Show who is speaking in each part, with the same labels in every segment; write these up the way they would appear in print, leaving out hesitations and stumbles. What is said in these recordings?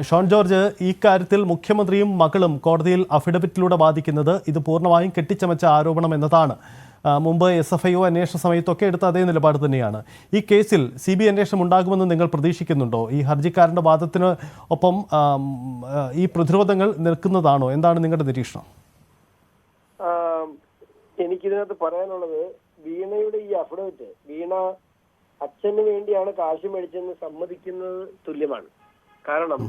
Speaker 1: ഷോൺ ജോർജ്, ഈ കാര്യത്തിൽ മുഖ്യമന്ത്രിയും മകളും കോടതിയിൽ അഫിഡവിറ്റിലൂടെ വാദിക്കുന്നത് ഇത് പൂർണ്ണമായും കെട്ടിച്ചമച്ച ആരോപണം എന്നതാണ്. മുമ്പ് SFIO അന്വേഷണ സമയത്തൊക്കെ എടുത്ത അതേ നിലപാട് തന്നെയാണ്. ഈ കേസിൽ CBI അന്വേഷണം ഉണ്ടാകുമെന്ന് നിങ്ങൾ പ്രതീക്ഷിക്കുന്നുണ്ടോ? ഈ ഹർജിക്കാരൻ്റെ വാദത്തിന് ഒപ്പം ഈ പ്രതിരോധങ്ങൾ നിൽക്കുന്നതാണോ? എന്താണ് നിങ്ങളുടെ നിരീക്ഷണം?
Speaker 2: എനിക്കിതിനകത്ത് പറയാനുള്ളത്, വീണയുടെ ഈ അഫിഡവിറ്റ്, വീണ അച്ഛന് വേണ്ടിയാണ് കാശ് മേടിച്ചെന്ന് സമ്മതിക്കുന്നത് തുല്യമാണ്. കാരണം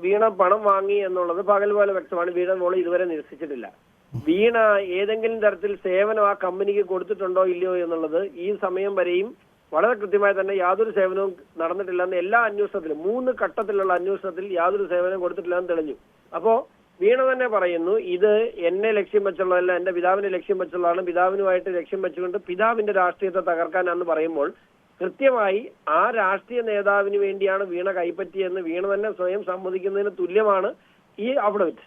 Speaker 2: വീണ പണം വാങ്ങി എന്നുള്ളത് പകൽ പോലെ വ്യക്തമാണ്. വീണ മോള് ഇതുവരെ നിരസിച്ചിട്ടില്ല. വീണ ഏതെങ്കിലും തരത്തിൽ സേവനം ആ കമ്പനിക്ക് കൊടുത്തിട്ടുണ്ടോ ഇല്ലയോ എന്നുള്ളത് ഈ സമയം വരെയും വളരെ കൃത്യമായി തന്നെ യാതൊരു സേവനവും നടന്നിട്ടില്ലെന്ന് എല്ലാ അന്വേഷണത്തിലും 3 ഘട്ടത്തിലുള്ള അന്വേഷണത്തിൽ യാതൊരു സേവനവും കൊടുത്തിട്ടില്ലെന്ന് തെളിഞ്ഞു. അപ്പോ വീണ തന്നെ പറയുന്നു, ഇത് എന്നെ ലക്ഷ്യം വെച്ചുള്ളതല്ല, എന്റെ പിതാവിനെ ലക്ഷ്യം വെച്ചുള്ളതാണ്, പിതാവിനുമായിട്ട് ലക്ഷ്യം വെച്ചുകൊണ്ട് പിതാവിന്റെ രാഷ്ട്രീയത്തെ തകർക്കാനാണെന്ന് പറയുമ്പോൾ കൃത്യമായി ആ രാഷ്ട്രീയ നേതാവിന് വേണ്ടിയാണ് വീണ കൈപ്പറ്റിയെന്ന് വീണ തന്നെ സ്വയം സമ്മതിക്കുന്നതിന് തുല്യമാണ് ഈ അഫിഡവിറ്റ്.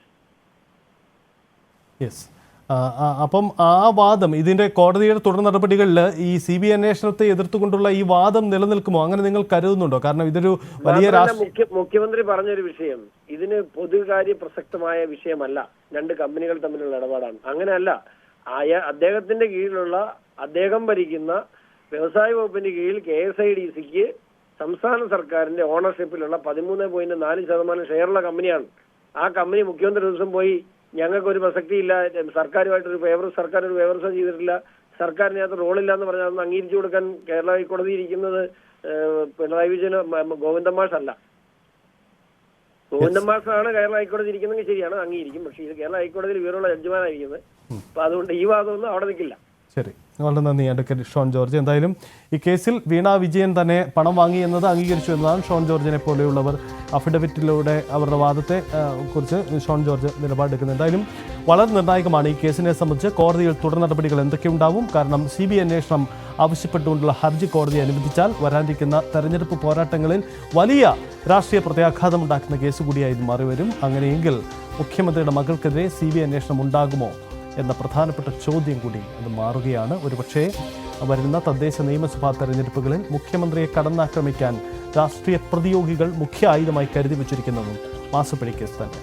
Speaker 1: യെസ്. അപ്പം ആ വാദം, ഇതിന്റെ കോടതിയുടെ തുടർ നടപടികളിൽ ഈ CBI അന്വേഷണത്തെ എതിർത്തുകൊണ്ടുള്ള ഈ വാദം നിലനിൽക്കുമോ? അങ്ങനെ നിങ്ങൾ കരുതുന്നുണ്ടോ? കാരണം ഇതൊരു വലിയ
Speaker 2: മുഖ്യമന്ത്രി പറഞ്ഞൊരു വിഷയം, ഇതിന് പൊതുകാര്യ പ്രസക്തമായ വിഷയമല്ല, 2 കമ്പനികൾ തമ്മിലുള്ള ഇടപാടാണ്. അങ്ങനെയല്ല. അദ്ദേഹത്തിന്റെ കീഴിലുള്ള, അദ്ദേഹം ഭരിക്കുന്ന വ്യവസായ വകുപ്പിന്റെ കീഴിൽ KSIDCക്ക് സംസ്ഥാന സർക്കാരിന്റെ ഓണർഷിപ്പിലുള്ള 13.4% ഷെയറുള്ള കമ്പനിയാണ്. ആ കമ്പനി മുഖ്യമന്ത്രി ദിവസം പോയി ഞങ്ങൾക്കൊരു പ്രസക്തിയില്ല, സർക്കാർ ഒരു ഫേവർസം ചെയ്തിട്ടില്ല, സർക്കാരിനകത്ത് റോളില്ല എന്ന് പറഞ്ഞാൽ അതൊന്ന് അംഗീകരിച്ചു കൊടുക്കാൻ കേരള ഹൈക്കോടതി ഇരിക്കുന്നത് പിണറായി വിജയന് ഗോവിന്ദൻ മാഷല്ല. ഗോവിന്ദൻ മാഷാണ് കേരള ഹൈക്കോടതി ഇരിക്കുന്നതെങ്കിൽ ശരിയാണ്, അംഗീകരിക്കും. പക്ഷേ ഇത് കേരള ഹൈക്കോടതിയിൽ വിവരമുള്ള ജഡ്ജിമാരായിരിക്കുന്നത്. അപ്പൊ അതുകൊണ്ട് ഈ വാദമൊന്നും അവിടെ നിൽക്കില്ല.
Speaker 1: ശരി, വളരെ നന്ദി അഡ്വക്കേറ്റ് ഷോൺ ജോർജ്. എന്തായാലും ഈ കേസിൽ വീണ വിജയൻ തന്നെ പണം വാങ്ങി എന്നത് അംഗീകരിച്ചു എന്നതാണ് ഷോൺ ജോർജിനെ പോലെയുള്ളവർ അഫിഡവിറ്റിലൂടെ അവരുടെ വാദത്തെ കുറിച്ച് ഷോൺ ജോർജ് നിലപാടെടുക്കുന്നത്. എന്തായാലും വളരെ നിർണായകമാണ് ഈ കേസിനെ സംബന്ധിച്ച്. കോടതിയിൽ തുടർ നടപടികൾ എന്തൊക്കെയുണ്ടാവും? കാരണം CBI അന്വേഷണം ആവശ്യപ്പെട്ടുകൊണ്ടുള്ള ഹർജി കോടതി അനുവദിച്ചാൽ വരാനിരിക്കുന്ന തെരഞ്ഞെടുപ്പ് പോരാട്ടങ്ങളിൽ വലിയ രാഷ്ട്രീയ പ്രത്യാഘാതമുണ്ടാക്കുന്ന കേസ് കൂടിയായി ഇത് മാറിവരും. അങ്ങനെയെങ്കിൽ മുഖ്യമന്ത്രിയുടെ മകൾക്കെതിരെ CBI അന്വേഷണം ഉണ്ടാകുമോ എന്ന പ്രധാനപ്പെട്ട ചോദ്യം കൂടി അത് മാറുകയാണ്. ഒരുപക്ഷേ വരുന്ന തദ്ദേശ നിയമസഭാ തെരഞ്ഞെടുപ്പുകളിൽ മുഖ്യമന്ത്രിയെ കടന്നാക്രമിക്കാൻ രാഷ്ട്രീയ പ്രതിയോഗികൾ മുഖ്യ ആയുധമായി കരുതി വച്ചിരിക്കുന്നതും മാസപ്പടി കേസ് തന്നെ.